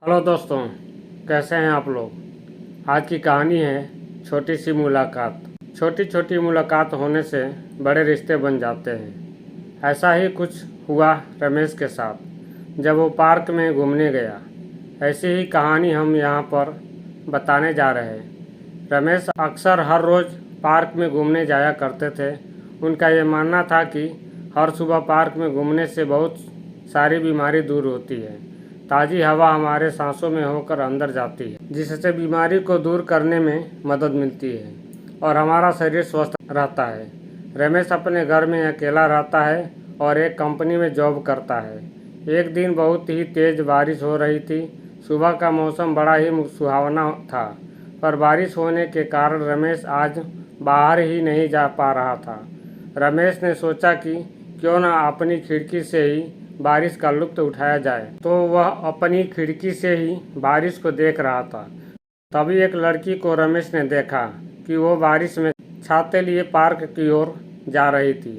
Hello दोस्तों, कैसे हैं आप लोग। आज की कहानी है छोटी सी मुलाकात। छोटी छोटी मुलाकात होने से बड़े रिश्ते बन जाते हैं। ऐसा ही कुछ हुआ रमेश के साथ जब वो पार्क में घूमने गया। ऐसी ही कहानी हम यहाँ पर बताने जा रहे हैं। रमेश अक्सर हर रोज़ पार्क में घूमने जाया करते थे। उनका ये मानना था कि हर सुबह पार्क में घूमने से बहुत सारी बीमारी दूर होती है। ताज़ी हवा हमारे सांसों में होकर अंदर जाती है, जिससे बीमारी को दूर करने में मदद मिलती है और हमारा शरीर स्वस्थ रहता है। रमेश अपने घर में अकेला रहता है और एक कंपनी में जॉब करता है। एक दिन बहुत ही तेज़ बारिश हो रही थी। सुबह का मौसम बड़ा ही सुहावना था, पर बारिश होने के कारण रमेश आज बाहर ही नहीं जा पा रहा था। रमेश ने सोचा कि क्यों न अपनी खिड़की से ही बारिश का लुत्फ़ उठाया जाए, तो वह अपनी खिड़की से ही बारिश को देख रहा था। तभी एक लड़की को रमेश ने देखा कि वो बारिश में छाते लिए पार्क की ओर जा रही थी।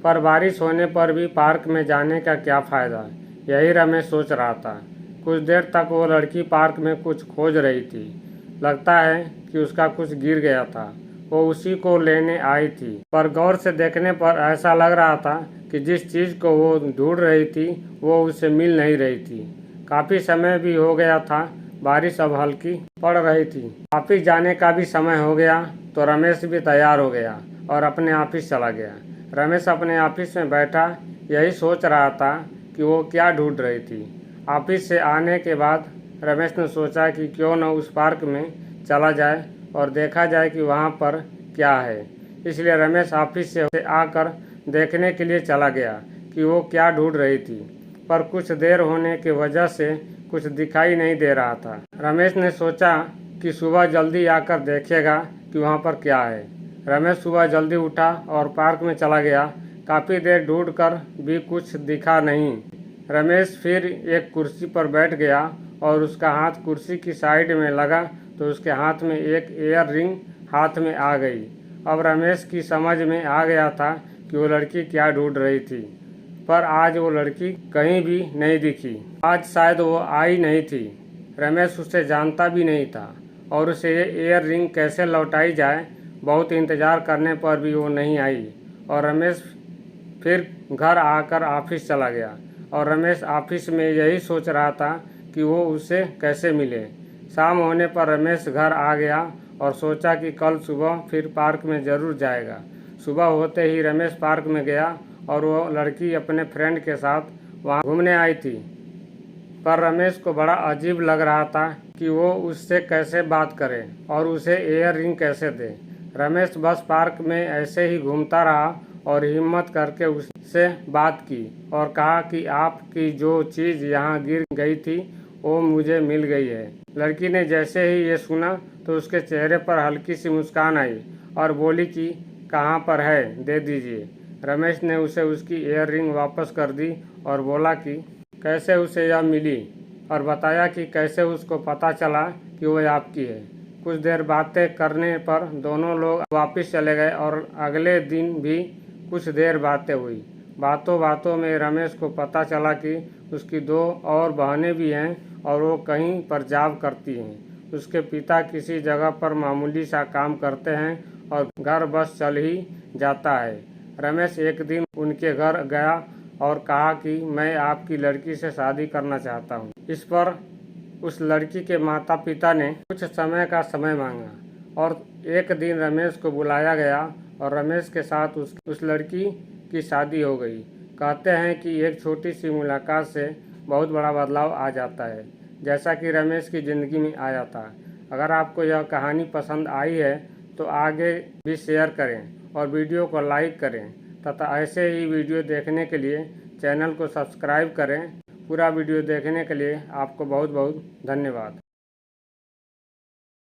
पर बारिश होने पर भी पार्क में जाने का क्या फ़ायदा, यही रमेश सोच रहा था। कुछ देर तक वो लड़की पार्क में कुछ खोज रही थी। लगता है कि उसका कुछ गिर गया था। वो उसी को लेने आई थी, पर गौर से देखने पर ऐसा लग रहा था कि जिस चीज़ को वो ढूंढ रही थी वो उसे मिल नहीं रही थी। काफ़ी समय भी हो गया था, बारिश अब हल्की पड़ रही थी। ऑफिस जाने का भी समय हो गया, तो रमेश भी तैयार हो गया और अपने ऑफिस चला गया। रमेश अपने ऑफिस में बैठा यही सोच रहा था कि वो क्या ढूंढ रही थी। ऑफिस से आने के बाद रमेश ने सोचा कि क्यों न उस पार्क में चला जाए और देखा जाए कि वहाँ पर क्या है। इसलिए रमेश ऑफिस से आकर देखने के लिए चला गया कि वो क्या ढूंढ रही थी, पर कुछ देर होने की वजह से कुछ दिखाई नहीं दे रहा था। रमेश ने सोचा कि सुबह जल्दी आकर देखेगा कि वहाँ पर क्या है। रमेश सुबह जल्दी उठा और पार्क में चला गया। काफ़ी देर ढूंढकर भी कुछ दिखा नहीं। रमेश फिर एक कुर्सी पर बैठ गया और उसका हाथ कुर्सी की साइड में लगा तो उसके हाथ में एक ईयर रिंग हाथ में आ गई। अब रमेश की समझ में आ गया था कि वो लड़की क्या ढूंढ रही थी, पर आज वो लड़की कहीं भी नहीं दिखी। आज शायद वो आई नहीं थी। रमेश उसे जानता भी नहीं था और उसे ये ईयर रिंग कैसे लौटाई जाए, बहुत इंतज़ार करने पर भी वो नहीं आई। और रमेश फिर घर आकर ऑफिस चला गया और रमेश ऑफिस में यही सोच रहा था कि वो उसे कैसे मिले। शाम होने पर रमेश घर आ गया और सोचा कि कल सुबह फिर पार्क में ज़रूर जाएगा। सुबह होते ही रमेश पार्क में गया और वो लड़की अपने फ्रेंड के साथ वहाँ घूमने आई थी। पर रमेश को बड़ा अजीब लग रहा था कि वो उससे कैसे बात करे और उसे ईयर रिंग कैसे दे। रमेश बस पार्क में ऐसे ही घूमता रहा और हिम्मत करके उससे बात की और कहा कि आपकी जो चीज़ यहाँ गिर गई थी वो मुझे मिल गई है। लड़की ने जैसे ही ये सुना तो उसके चेहरे पर हल्की सी मुस्कान आई और बोली कि कहाँ पर है, दे दीजिए। रमेश ने उसे उसकी ईयर रिंग वापस कर दी और बोला कि कैसे उसे यह मिली और बताया कि कैसे उसको पता चला कि वह आपकी है। कुछ देर बातें करने पर दोनों लोग वापस चले गए और अगले दिन भी कुछ देर बातें हुई। बातों बातों में रमेश को पता चला कि उसकी दो और बहनें भी हैं और वो कहीं पर जॉब करती हैं। उसके पिता किसी जगह पर मामूली सा काम करते हैं और घर बस चल ही जाता है। रमेश एक दिन उनके घर गया और कहा कि मैं आपकी लड़की से शादी करना चाहता हूँ। इस पर उस लड़की के माता पिता ने कुछ समय का समय मांगा और एक दिन रमेश को बुलाया गया और रमेश के साथ उस लड़की की शादी हो गई। कहते हैं कि एक छोटी सी मुलाकात से बहुत बड़ा बदलाव आ जाता है, जैसा कि रमेश की ज़िंदगी में आया था। अगर आपको यह कहानी पसंद आई है तो आगे भी शेयर करें और वीडियो को लाइक करें तथा ऐसे ही वीडियो देखने के लिए चैनल को सब्सक्राइब करें। पूरा वीडियो देखने के लिए आपको बहुत बहुत धन्यवाद।